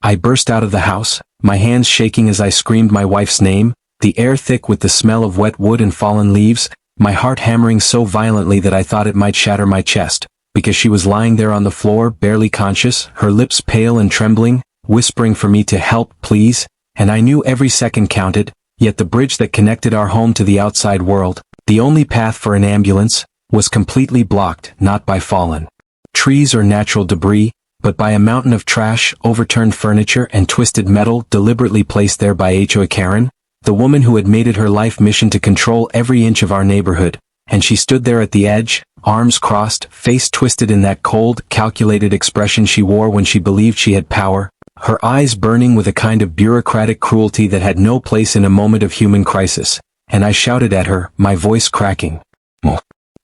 I burst out of the house, my hands shaking as I screamed my wife's name, the air thick with the smell of wet wood and fallen leaves, my heart hammering so violently that I thought it might shatter my chest, because she was lying there on the floor, barely conscious, her lips pale and trembling, whispering for me to help, please, and I knew every second counted, yet the bridge that connected our home to the outside world, the only path for an ambulance, was completely blocked, not by fallen trees or natural debris, but by a mountain of trash, overturned furniture, and twisted metal deliberately placed there by HOA Karen, the woman who had made it her life mission to control every inch of our neighborhood, and she stood there at the edge, arms crossed, face twisted in that cold, calculated expression she wore when she believed she had power, her eyes burning with a kind of bureaucratic cruelty that had no place in a moment of human crisis, and I shouted at her, my voice cracking.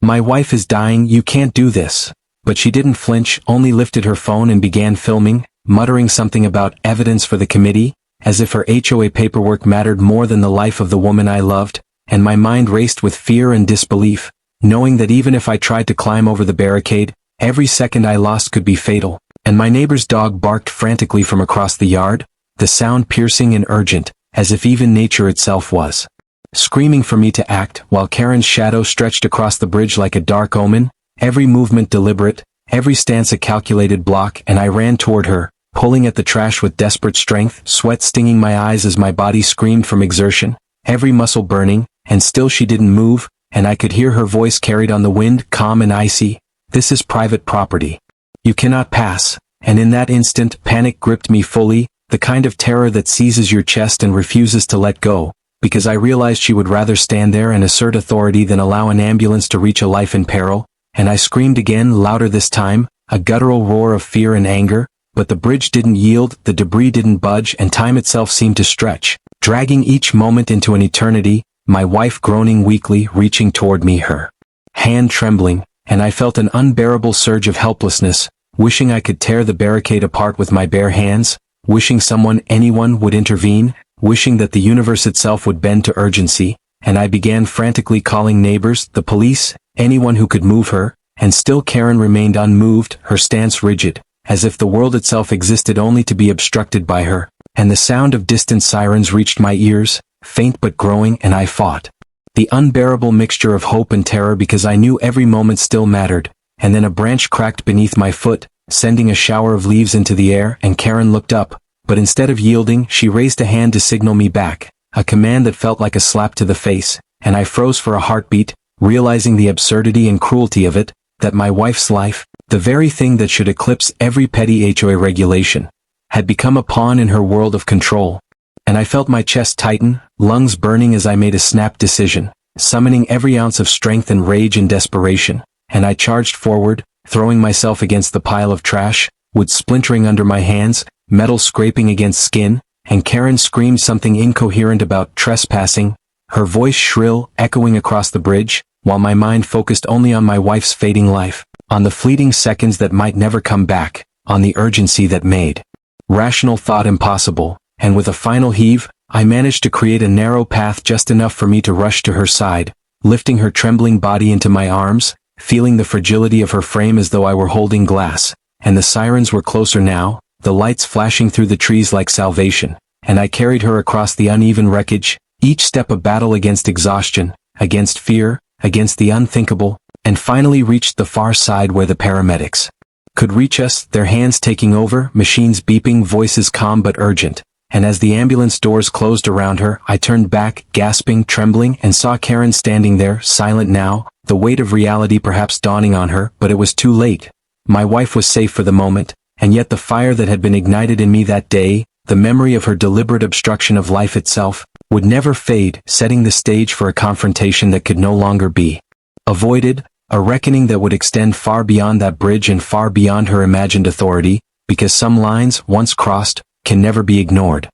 My wife is dying, you can't do this. But she didn't flinch, only lifted her phone and began filming, muttering something about evidence for the committee, as if her HOA paperwork mattered more than the life of the woman I loved, and my mind raced with fear and disbelief, knowing that even if I tried to climb over the barricade, every second I lost could be fatal, and my neighbor's dog barked frantically from across the yard, the sound piercing and urgent, as if even nature itself was screaming for me to act, while Karen's shadow stretched across the bridge like a dark omen, every movement deliberate, every stance a calculated block, and I ran toward her, pulling at the trash with desperate strength, sweat stinging my eyes as my body screamed from exertion, every muscle burning, and still she didn't move, and I could hear her voice carried on the wind, calm and icy, "This is private property. You cannot pass," and in that instant panic gripped me fully, the kind of terror that seizes your chest and refuses to let go, because I realized she would rather stand there and assert authority than allow an ambulance to reach a life in peril, and I screamed again, louder this time, a guttural roar of fear and anger, but the bridge didn't yield, the debris didn't budge, and time itself seemed to stretch, dragging each moment into an eternity, my wife groaning weakly, reaching toward me, her hand trembling, and I felt an unbearable surge of helplessness, wishing I could tear the barricade apart with my bare hands, wishing someone, anyone, would intervene, wishing that the universe itself would bend to urgency, and I began frantically calling neighbors, the police, anyone who could move her, and still Karen remained unmoved, her stance rigid, as if the world itself existed only to be obstructed by her, and the sound of distant sirens reached my ears, faint but growing, and I fought. The unbearable mixture of hope and terror because I knew every moment still mattered, and then a branch cracked beneath my foot, sending a shower of leaves into the air, and Karen looked up, but instead of yielding, she raised a hand to signal me back, a command that felt like a slap to the face, and I froze for a heartbeat, realizing the absurdity and cruelty of it, that my wife's life, the very thing that should eclipse every petty HOA regulation, had become a pawn in her world of control. And I felt my chest tighten, lungs burning as I made a snap decision, summoning every ounce of strength and rage and desperation, and I charged forward, throwing myself against the pile of trash, wood splintering under my hands, metal scraping against skin, and Karen screamed something incoherent about trespassing, her voice shrill, echoing across the bridge, while my mind focused only on my wife's fading life, on the fleeting seconds that might never come back, on the urgency that made rational thought impossible, and with a final heave, I managed to create a narrow path just enough for me to rush to her side, lifting her trembling body into my arms, feeling the fragility of her frame as though I were holding glass, and the sirens were closer now, the lights flashing through the trees like salvation, and I carried her across the uneven wreckage, each step a battle against exhaustion, against fear, against the unthinkable, and finally reached the far side where the paramedics could reach us, their hands taking over, machines beeping, voices calm but urgent, and as the ambulance doors closed around her, I turned back, gasping, trembling, and saw Karen standing there, silent now, the weight of reality perhaps dawning on her, but it was too late. My wife was safe for the moment, and yet the fire that had been ignited in me that day, the memory of her deliberate obstruction of life itself, would never fade, setting the stage for a confrontation that could no longer be avoided, a reckoning that would extend far beyond that bridge and far beyond her imagined authority, because some lines, once crossed, can never be ignored.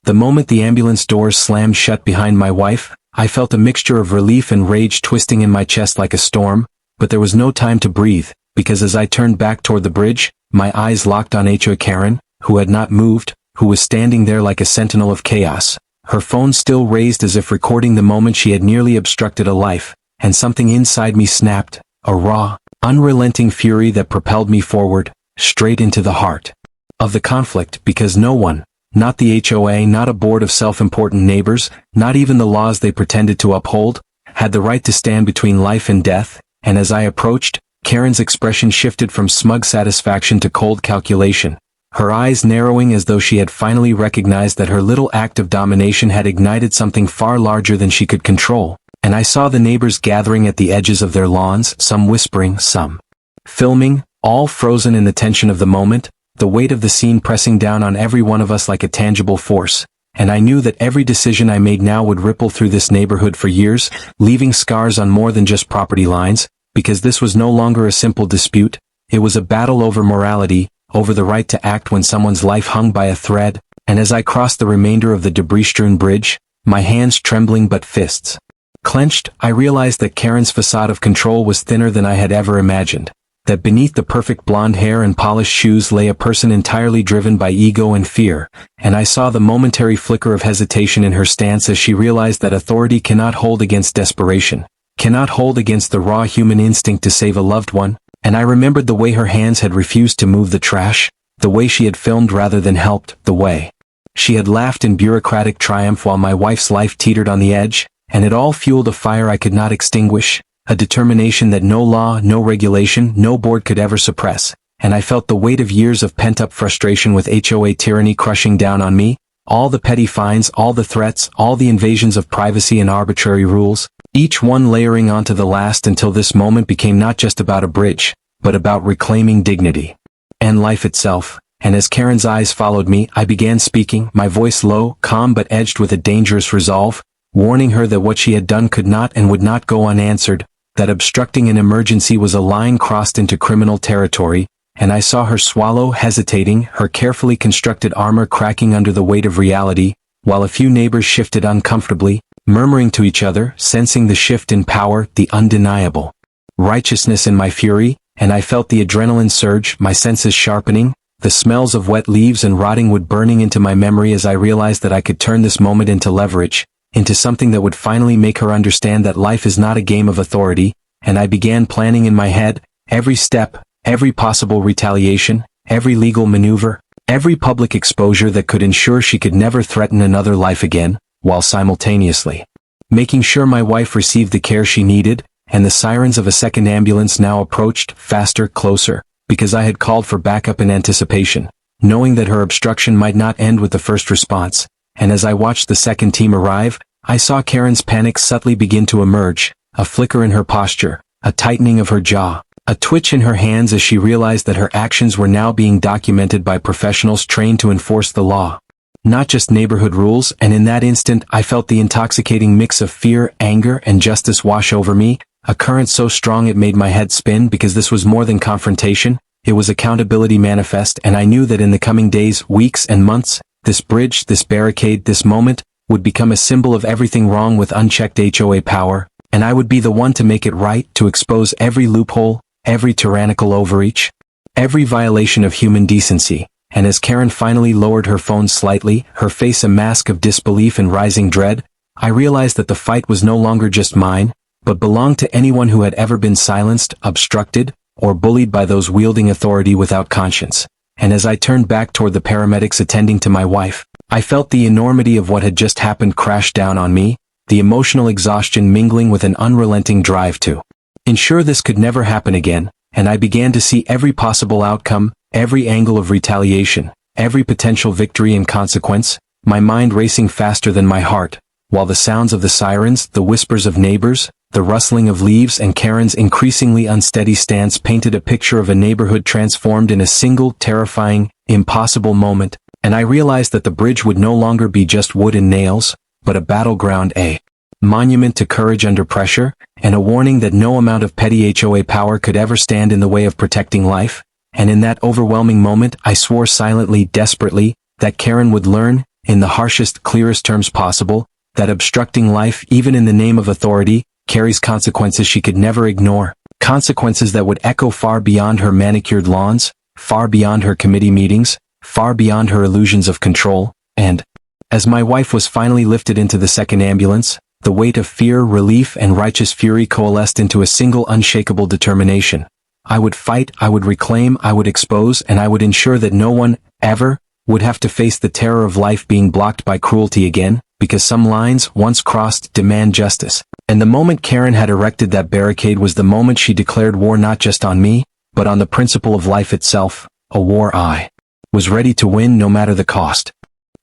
The moment the ambulance doors slammed shut behind my wife, I felt a mixture of relief and rage twisting in my chest like a storm, but there was no time to breathe, because as I turned back toward the bridge, my eyes locked on HOA Karen, who had not moved, who was standing there like a sentinel of chaos, her phone still raised as if recording the moment she had nearly obstructed a life, and something inside me snapped, a raw, unrelenting fury that propelled me forward, straight into the heart of the conflict, because no one, not the HOA, not a board of self-important neighbors, not even the laws they pretended to uphold, had the right to stand between life and death. And as I approached, Karen's expression shifted from smug satisfaction to cold calculation, her eyes narrowing as though she had finally recognized that her little act of domination had ignited something far larger than she could control. And I saw the neighbors gathering at the edges of their lawns, some whispering, some filming, all frozen in the tension of the moment, the weight of the scene pressing down on every one of us like a tangible force. And I knew that every decision I made now would ripple through this neighborhood for years, leaving scars on more than just property lines, because this was no longer a simple dispute. It was a battle over morality, over the right to act when someone's life hung by a thread. And as I crossed the remainder of the debris-strewn bridge, my hands trembling but fists clenched, I realized that Karen's facade of control was thinner than I had ever imagined. That beneath the perfect blonde hair and polished shoes lay a person entirely driven by ego and fear, and I saw the momentary flicker of hesitation in her stance as she realized that authority cannot hold against desperation, cannot hold against the raw human instinct to save a loved one. And I remembered the way her hands had refused to move the trash, the way she had filmed rather than helped, the way she had laughed in bureaucratic triumph while my wife's life teetered on the edge, and it all fueled a fire I could not extinguish, a determination that no law, no regulation, no board could ever suppress. And I felt the weight of years of pent-up frustration with HOA tyranny crushing down on me, all the petty fines, all the threats, all the invasions of privacy and arbitrary rules, each one layering onto the last until this moment became not just about a bridge, but about reclaiming dignity and life itself. And as Karen's eyes followed me, I began speaking, my voice low, calm but edged with a dangerous resolve, warning her that what she had done could not and would not go unanswered, that obstructing an emergency was a line crossed into criminal territory. And I saw her swallow, hesitating, her carefully constructed armor cracking under the weight of reality, while a few neighbors shifted uncomfortably, murmuring to each other, sensing the shift in power, the undeniable righteousness in my fury. And I felt the adrenaline surge, my senses sharpening, the smells of wet leaves and rotting wood burning into my memory as I realized that I could turn this moment into leverage, into something that would finally make her understand that life is not a game of authority. And I began planning in my head, every step, every possible retaliation, every legal maneuver, every public exposure that could ensure she could never threaten another life again, while simultaneously making sure my wife received the care she needed. And the sirens of a second ambulance now approached, faster, closer, because I had called for backup in anticipation, knowing that her obstruction might not end with the first response. And as I watched the second team arrive, I saw Karen's panic subtly begin to emerge, a flicker in her posture, a tightening of her jaw, a twitch in her hands as she realized that her actions were now being documented by professionals trained to enforce the law, not just neighborhood rules. And in that instant I felt the intoxicating mix of fear, anger, and justice wash over me, a current so strong it made my head spin, because this was more than confrontation, it was accountability manifest. And I knew that in the coming days, weeks, and months, this bridge, this barricade, this moment, would become a symbol of everything wrong with unchecked HOA power, and I would be the one to make it right, to expose every loophole, every tyrannical overreach, every violation of human decency. And as Karen finally lowered her phone slightly, her face a mask of disbelief and rising dread, I realized that the fight was no longer just mine, but belonged to anyone who had ever been silenced, obstructed, or bullied by those wielding authority without conscience. And as I turned back toward the paramedics attending to my wife, I felt the enormity of what had just happened crash down on me, the emotional exhaustion mingling with an unrelenting drive to ensure this could never happen again. And I began to see every possible outcome, every angle of retaliation, every potential victory and consequence, my mind racing faster than my heart, while the sounds of the sirens, the whispers of neighbors, the rustling of leaves, and Karen's increasingly unsteady stance painted a picture of a neighborhood transformed in a single, terrifying, impossible moment. And I realized that the bridge would no longer be just wood and nails, but a battleground, a monument to courage under pressure, and a warning that no amount of petty HOA power could ever stand in the way of protecting life. And in that overwhelming moment, I swore silently, desperately, that Karen would learn, in the harshest, clearest terms possible, that obstructing life, even in the name of authority, carries consequences she could never ignore, consequences that would echo far beyond her manicured lawns, far beyond her committee meetings, far beyond her illusions of control. And as my wife was finally lifted into the second ambulance, the weight of fear, relief, and righteous fury coalesced into a single unshakable determination. I would fight, I would reclaim, I would expose, and I would ensure that no one, ever, would have to face the terror of life being blocked by cruelty again, because some lines, once crossed, demand justice. And the moment Karen had erected that barricade was the moment she declared war not just on me, but on the principle of life itself, a war I was ready to win no matter the cost.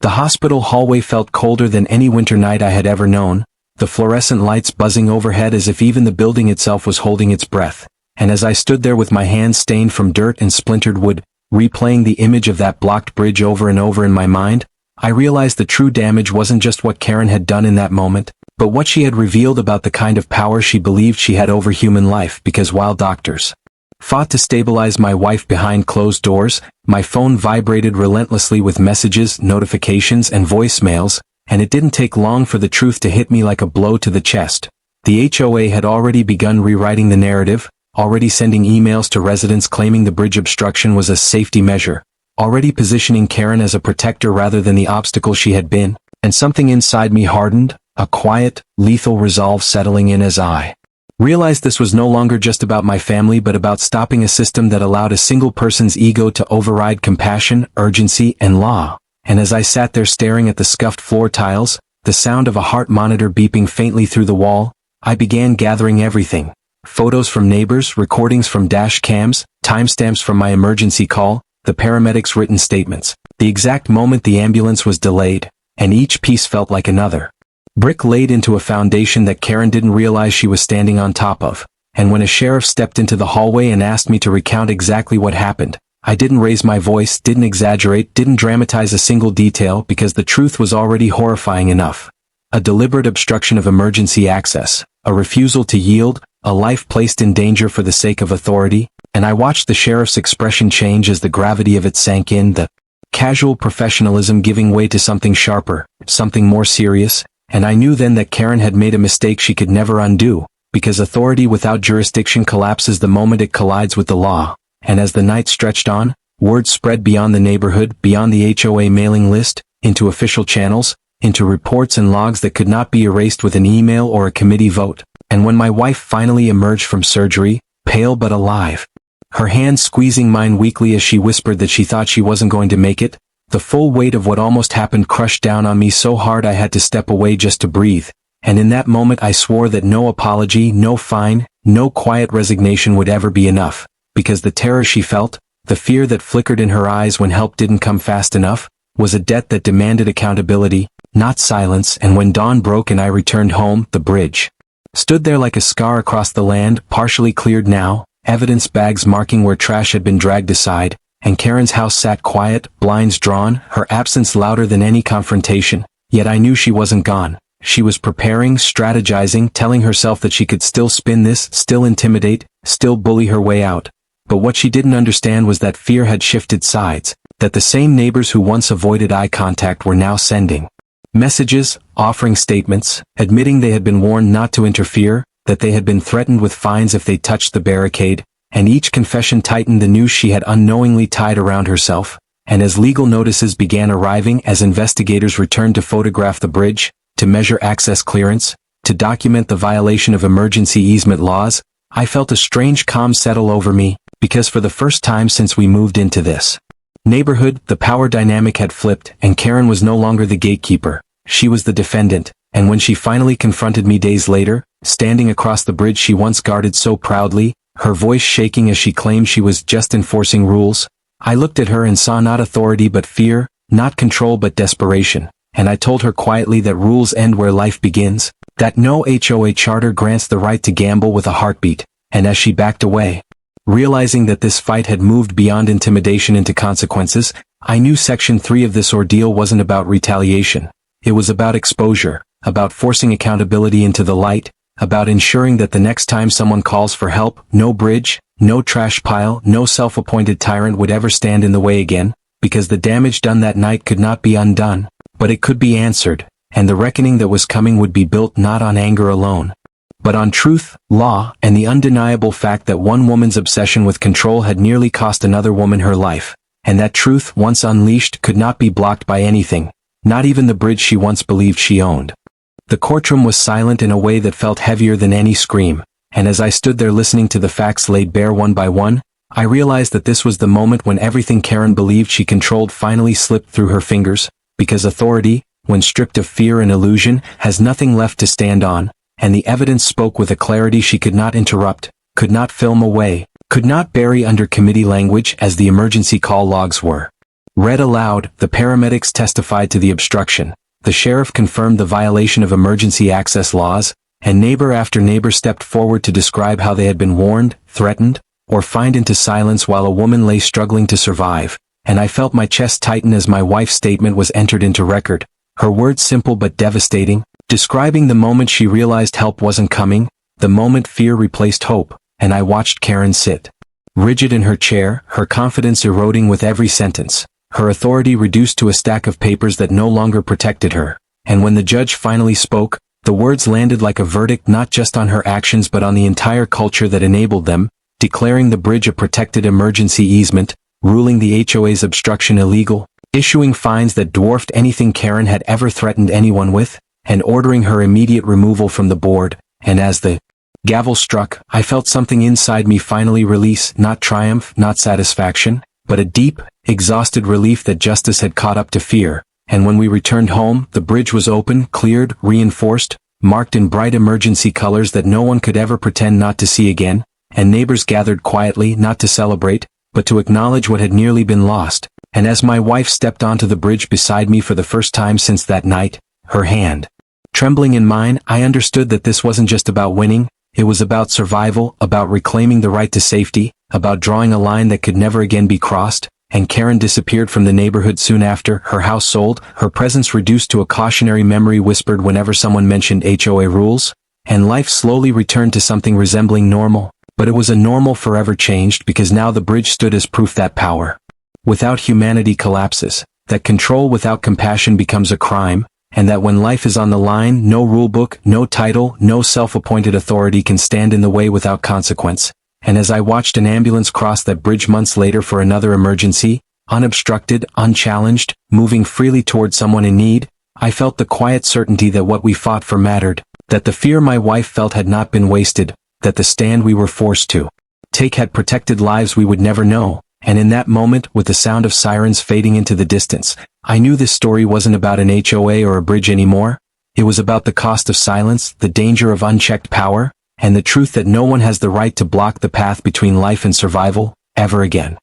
The hospital hallway felt colder than any winter night I had ever known, the fluorescent lights buzzing overhead as if even the building itself was holding its breath. And as I stood there with my hands stained from dirt and splintered wood, replaying the image of that blocked bridge over and over in my mind, I realized the true damage wasn't just what Karen had done in that moment, but what she had revealed about the kind of power she believed she had over human life. Because while doctors fought to stabilize my wife behind closed doors, my phone vibrated relentlessly with messages, notifications, and voicemails, and it didn't take long for the truth to hit me like a blow to the chest. The HOA had already begun rewriting the narrative, already sending emails to residents claiming the bridge obstruction was a safety measure, already positioning Karen as a protector rather than the obstacle she had been, and something inside me hardened, a quiet, lethal resolve settling in as I realized this was no longer just about my family but about stopping a system that allowed a single person's ego to override compassion, urgency, and law. And as I sat there staring at the scuffed floor tiles, the sound of a heart monitor beeping faintly through the wall, I began gathering everything. Photos from neighbors, recordings from dash cams, timestamps from my emergency call, the paramedics' written statements, the exact moment the ambulance was delayed, and each piece felt like another brick laid into a foundation that Karen didn't realize she was standing on top of. And when a sheriff stepped into the hallway and asked me to recount exactly what happened, I didn't raise my voice, didn't exaggerate, didn't dramatize a single detail because the truth was already horrifying enough. A deliberate obstruction of emergency access, a refusal to yield, a life placed in danger for the sake of authority, and I watched the sheriff's expression change as the gravity of it sank in, the casual professionalism giving way to something sharper, something more serious, and I knew then that Karen had made a mistake she could never undo, because authority without jurisdiction collapses the moment it collides with the law. And as the night stretched on, word spread beyond the neighborhood, beyond the HOA mailing list, into official channels, into reports and logs that could not be erased with an email or a committee vote. And when my wife finally emerged from surgery, pale but alive, her hand squeezing mine weakly as she whispered that she thought she wasn't going to make it, the full weight of what almost happened crushed down on me so hard I had to step away just to breathe. And in that moment I swore that no apology, no fine, no quiet resignation would ever be enough, because the terror she felt, the fear that flickered in her eyes when help didn't come fast enough, was a debt that demanded accountability, not silence. And when dawn broke and I returned home, the bridge stood there like a scar across the land, partially cleared now, evidence bags marking where trash had been dragged aside, and Karen's house sat quiet, blinds drawn, her absence louder than any confrontation. Yet I knew she wasn't gone. She was preparing, strategizing, telling herself that she could still spin this, still intimidate, still bully her way out. But what she didn't understand was that fear had shifted sides, that the same neighbors who once avoided eye contact were now sending messages, offering statements, admitting they had been warned not to interfere, that they had been threatened with fines if they touched the barricade, and each confession tightened the noose she had unknowingly tied around herself. And as legal notices began arriving, as investigators returned to photograph the bridge, to measure access clearance, to document the violation of emergency easement laws, I felt a strange calm settle over me, because for the first time since we moved into this neighborhood, the power dynamic had flipped, and Karen was no longer the gatekeeper. She was the defendant. And when she finally confronted me days later, standing across the bridge she once guarded so proudly, her voice shaking as she claimed she was just enforcing rules, I looked at her and saw not authority but fear, not control but desperation. And I told her quietly that rules end where life begins, that no HOA charter grants the right to gamble with a heartbeat. And as she backed away, realizing that this fight had moved beyond intimidation into consequences, I knew Section 3 of this ordeal wasn't about retaliation. It was about exposure, about forcing accountability into the light, about ensuring that the next time someone calls for help, no bridge, no trash pile, no self-appointed tyrant would ever stand in the way again, because the damage done that night could not be undone, but it could be answered, and the reckoning that was coming would be built not on anger alone, but on truth, law, and the undeniable fact that one woman's obsession with control had nearly cost another woman her life, and that truth, once unleashed, could not be blocked by anything, not even the bridge she once believed she owned. The courtroom was silent in a way that felt heavier than any scream, and as I stood there listening to the facts laid bare one by one, I realized that this was the moment when everything Karen believed she controlled finally slipped through her fingers, because authority, when stripped of fear and illusion, has nothing left to stand on, and the evidence spoke with a clarity she could not interrupt, could not film away, could not bury under committee language as the emergency call logs were. Read aloud, the paramedics testified to the obstruction, the sheriff confirmed the violation of emergency access laws, and neighbor after neighbor stepped forward to describe how they had been warned, threatened, or fined into silence while a woman lay struggling to survive, and I felt my chest tighten as my wife's statement was entered into record, her words simple but devastating, describing the moment she realized help wasn't coming, the moment fear replaced hope, and I watched Karen sit rigid in her chair, her confidence eroding with every sentence, her authority reduced to a stack of papers that no longer protected her, and when the judge finally spoke, the words landed like a verdict not just on her actions but on the entire culture that enabled them, declaring the bridge a protected emergency easement, ruling the HOA's obstruction illegal, issuing fines that dwarfed anything Karen had ever threatened anyone with, and ordering her immediate removal from the board, and as the gavel struck, I felt something inside me finally release, not triumph, not satisfaction, but a deep, exhausted relief that justice had caught up to fear, and when we returned home, the bridge was open, cleared, reinforced, marked in bright emergency colors that no one could ever pretend not to see again, and neighbors gathered quietly not to celebrate, but to acknowledge what had nearly been lost, and as my wife stepped onto the bridge beside me for the first time since that night, her hand trembling in mine, I understood that this wasn't just about winning, it was about survival, about reclaiming the right to safety, about drawing a line that could never again be crossed, and Karen disappeared from the neighborhood soon after, her house sold, her presence reduced to a cautionary memory whispered whenever someone mentioned HOA rules, and life slowly returned to something resembling normal. But it was a normal forever changed because now the bridge stood as proof that power without humanity collapses, that control without compassion becomes a crime, and that when life is on the line, no rulebook, no title, no self-appointed authority can stand in the way without consequence. And as I watched an ambulance cross that bridge months later for another emergency, unobstructed, unchallenged, moving freely toward someone in need, I felt the quiet certainty that what we fought for mattered, that the fear my wife felt had not been wasted, that the stand we were forced to take had protected lives we would never know, and in that moment, with the sound of sirens fading into the distance, I knew this story wasn't about an HOA or a bridge anymore. It was about the cost of silence, the danger of unchecked power, and the truth that no one has the right to block the path between life and survival, ever again.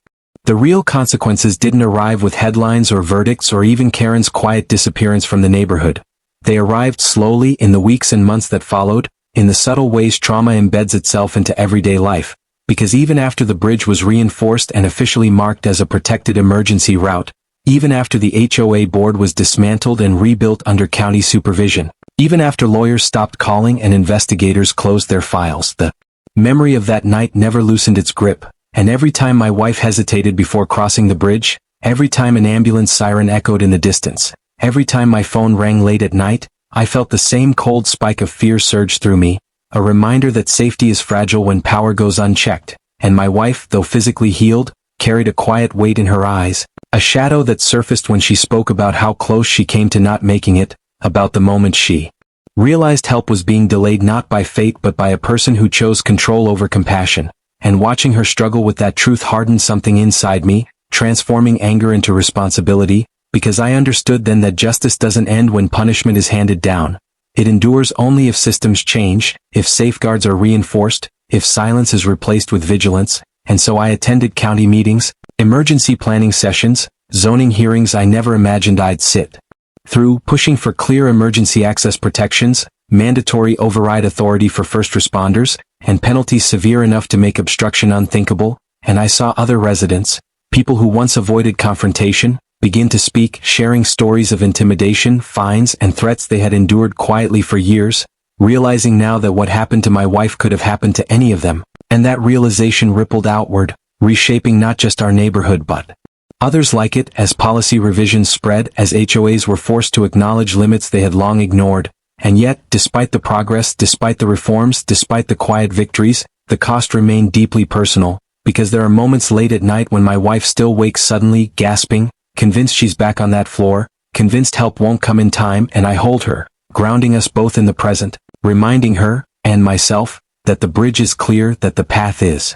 The real consequences didn't arrive with headlines or verdicts or even Karen's quiet disappearance from the neighborhood. They arrived slowly in the weeks and months that followed, in the subtle ways trauma embeds itself into everyday life, because even after the bridge was reinforced and officially marked as a protected emergency route, even after the HOA board was dismantled and rebuilt under county supervision, even after lawyers stopped calling and investigators closed their files, the memory of that night never loosened its grip, and every time my wife hesitated before crossing the bridge, every time an ambulance siren echoed in the distance, every time my phone rang late at night, I felt the same cold spike of fear surge through me, a reminder that safety is fragile when power goes unchecked, and my wife, though physically healed, carried a quiet weight in her eyes, a shadow that surfaced when she spoke about how close she came to not making it, about the moment she realized help was being delayed not by fate but by a person who chose control over compassion, and watching her struggle with that truth hardened something inside me, transforming anger into responsibility, because I understood then that justice doesn't end when punishment is handed down. It endures only if systems change, if safeguards are reinforced, if silence is replaced with vigilance, and so I attended county meetings, emergency planning sessions, zoning hearings I never imagined I'd sit through, pushing for clear emergency access protections, mandatory override authority for first responders, and penalties severe enough to make obstruction unthinkable, and I saw other residents, people who once avoided confrontation, begin to speak, sharing stories of intimidation, fines, and threats they had endured quietly for years, realizing now that what happened to my wife could have happened to any of them, and that realization rippled outward, reshaping not just our neighborhood but others like it as policy revisions spread, as HOAs were forced to acknowledge limits they had long ignored, and yet, despite the progress, despite the reforms, despite the quiet victories, the cost remained deeply personal, because there are moments late at night when my wife still wakes suddenly, gasping, convinced she's back on that floor, convinced help won't come in time, and I hold her, grounding us both in the present, reminding her, and myself, that the bridge is clear, that the path is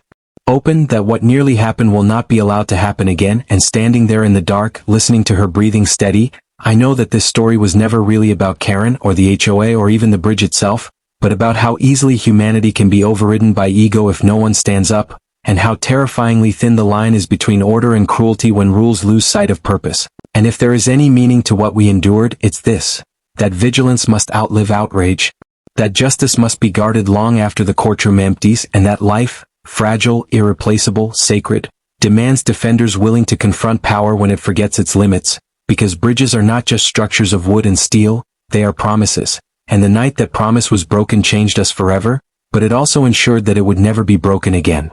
Open, that what nearly happened will not be allowed to happen again, and standing there in the dark, listening to her breathing steady, I know that this story was never really about Karen or the HOA or even the bridge itself, but about how easily humanity can be overridden by ego if no one stands up, and how terrifyingly thin the line is between order and cruelty when rules lose sight of purpose. And if there is any meaning to what we endured, it's this: that vigilance must outlive outrage, that justice must be guarded long after the courtroom empties, and that life, fragile, irreplaceable, sacred, demands defenders willing to confront power when it forgets its limits, because bridges are not just structures of wood and steel, they are promises, and the night that promise was broken changed us forever, but it also ensured that it would never be broken again.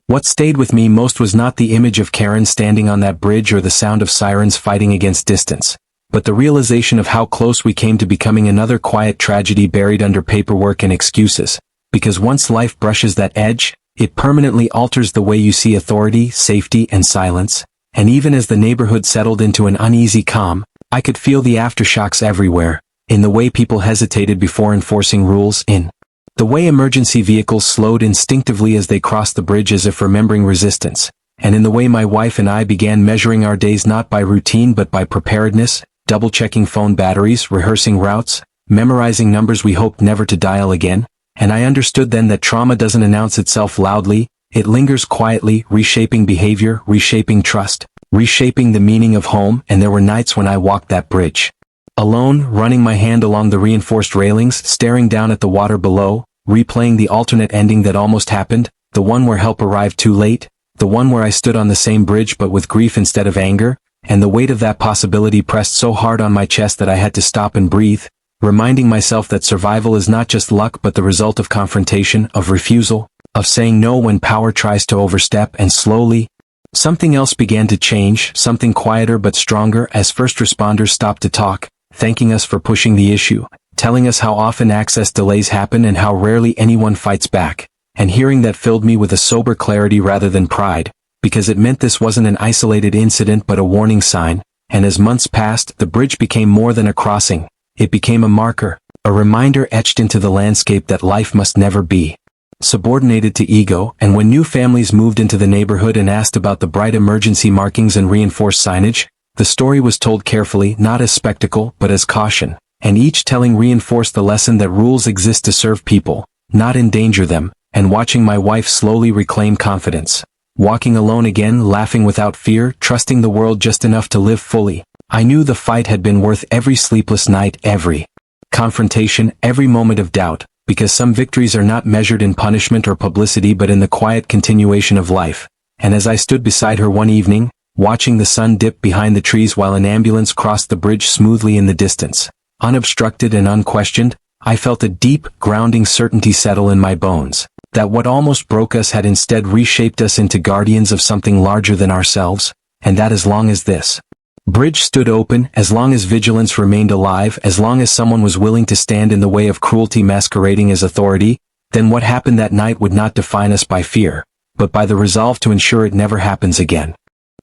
What stayed with me most was not the image of Karen standing on that bridge or the sound of sirens fighting against distance, but the realization of how close we came to becoming another quiet tragedy buried under paperwork and excuses, because once life brushes that edge, it permanently alters the way you see authority, safety, and silence, and even as the neighborhood settled into an uneasy calm, I could feel the aftershocks everywhere, in the way people hesitated before enforcing rules, in the way emergency vehicles slowed instinctively as they crossed the bridge as if remembering resistance, and in the way my wife and I began measuring our days not by routine but by preparedness, double-checking phone batteries, rehearsing routes, memorizing numbers we hoped never to dial again. And I understood then that trauma doesn't announce itself loudly, it lingers quietly, reshaping behavior, reshaping trust, reshaping the meaning of home. And there were nights when I walked that bridge alone, running my hand along the reinforced railings, staring down at the water below, replaying the alternate ending that almost happened, the one where help arrived too late, the one where I stood on the same bridge but with grief instead of anger, and the weight of that possibility pressed so hard on my chest that I had to stop and breathe, reminding myself that survival is not just luck but the result of confrontation, of refusal, of saying no when power tries to overstep. And slowly, something else began to change, something quieter but stronger, as first responders stopped to talk, thanking us for pushing the issue, telling us how often access delays happen and how rarely anyone fights back. And hearing that filled me with a sober clarity rather than pride, because it meant this wasn't an isolated incident but a warning sign. And as months passed, the bridge became more than a crossing. It became a marker, a reminder etched into the landscape that life must never be subordinated to ego. And when new families moved into the neighborhood and asked about the bright emergency markings and reinforced signage, the story was told carefully, not as spectacle, but as caution. And each telling reinforced the lesson that rules exist to serve people, not endanger them. And watching my wife slowly reclaim confidence, walking alone again, laughing without fear, trusting the world just enough to live fully, I knew the fight had been worth every sleepless night, every confrontation, every moment of doubt, because some victories are not measured in punishment or publicity but in the quiet continuation of life. And as I stood beside her one evening, watching the sun dip behind the trees while an ambulance crossed the bridge smoothly in the distance, unobstructed and unquestioned, I felt a deep, grounding certainty settle in my bones, that what almost broke us had instead reshaped us into guardians of something larger than ourselves, and that as long as this bridge stood open, as long as vigilance remained alive, as long as someone was willing to stand in the way of cruelty masquerading as authority, then what happened that night would not define us by fear, but by the resolve to ensure it never happens again.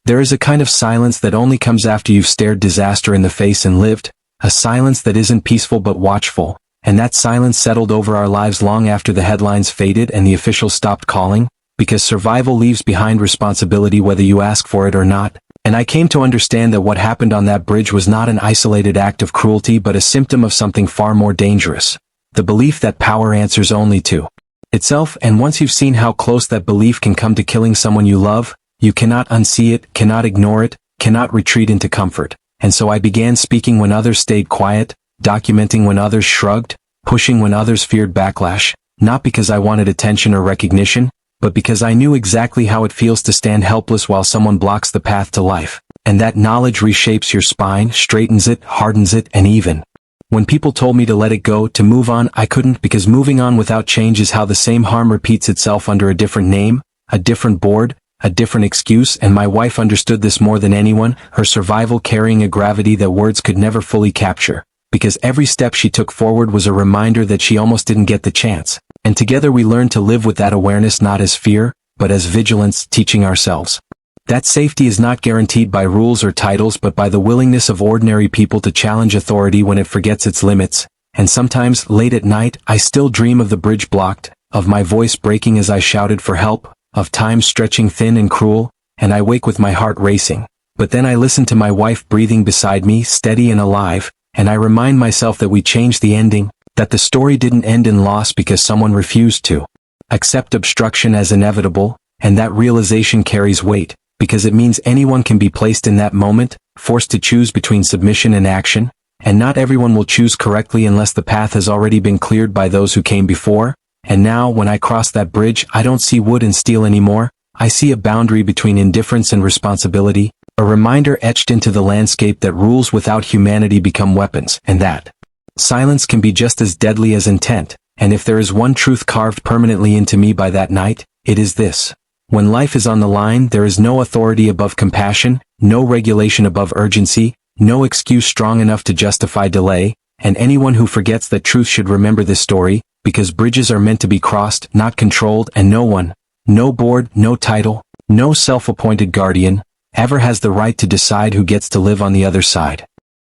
There is a kind of silence that only comes after you've stared disaster in the face and lived, a silence that isn't peaceful but watchful, and that silence settled over our lives long after the headlines faded and the officials stopped calling, because survival leaves behind responsibility whether you ask for it or not. And I came to understand that what happened on that bridge was not an isolated act of cruelty but a symptom of something far more dangerous, the belief that power answers only to itself. And once you've seen how close that belief can come to killing someone you love, you cannot unsee it, cannot ignore it, cannot retreat into comfort. And so I began speaking when others stayed quiet, documenting when others shrugged, pushing when others feared backlash, not because I wanted attention or recognition, but because I knew exactly how it feels to stand helpless while someone blocks the path to life. And that knowledge reshapes your spine, straightens it, hardens it, and even when people told me to let it go, to move on, I couldn't, because moving on without change is how the same harm repeats itself under a different name, a different board, a different excuse. And my wife understood this more than anyone, her survival carrying a gravity that words could never fully capture, because every step she took forward was a reminder that she almost didn't get the chance. And together we learned to live with that awareness not as fear, but as vigilance, teaching ourselves that safety is not guaranteed by rules or titles but by the willingness of ordinary people to challenge authority when it forgets its limits. And sometimes, late at night, I still dream of the bridge blocked, of my voice breaking as I shouted for help, of time stretching thin and cruel, and I wake with my heart racing. But then I listen to my wife breathing beside me, steady and alive, and I remind myself that we changed the ending, that the story didn't end in loss because someone refused to accept obstruction as inevitable, and that realization carries weight, because it means anyone can be placed in that moment, forced to choose between submission and action, and not everyone will choose correctly unless the path has already been cleared by those who came before. And now, when I cross that bridge, I don't see wood and steel anymore. I see a boundary between indifference and responsibility, a reminder etched into the landscape that rules without humanity become weapons, and that silence can be just as deadly as intent. And if there is one truth carved permanently into me by that night, it is this. When life is on the line, there is no authority above compassion, no regulation above urgency, no excuse strong enough to justify delay, and anyone who forgets that truth should remember this story, because bridges are meant to be crossed, not controlled, and no one, no board, no title, no self-appointed guardian, ever has the right to decide who gets to live on the other side.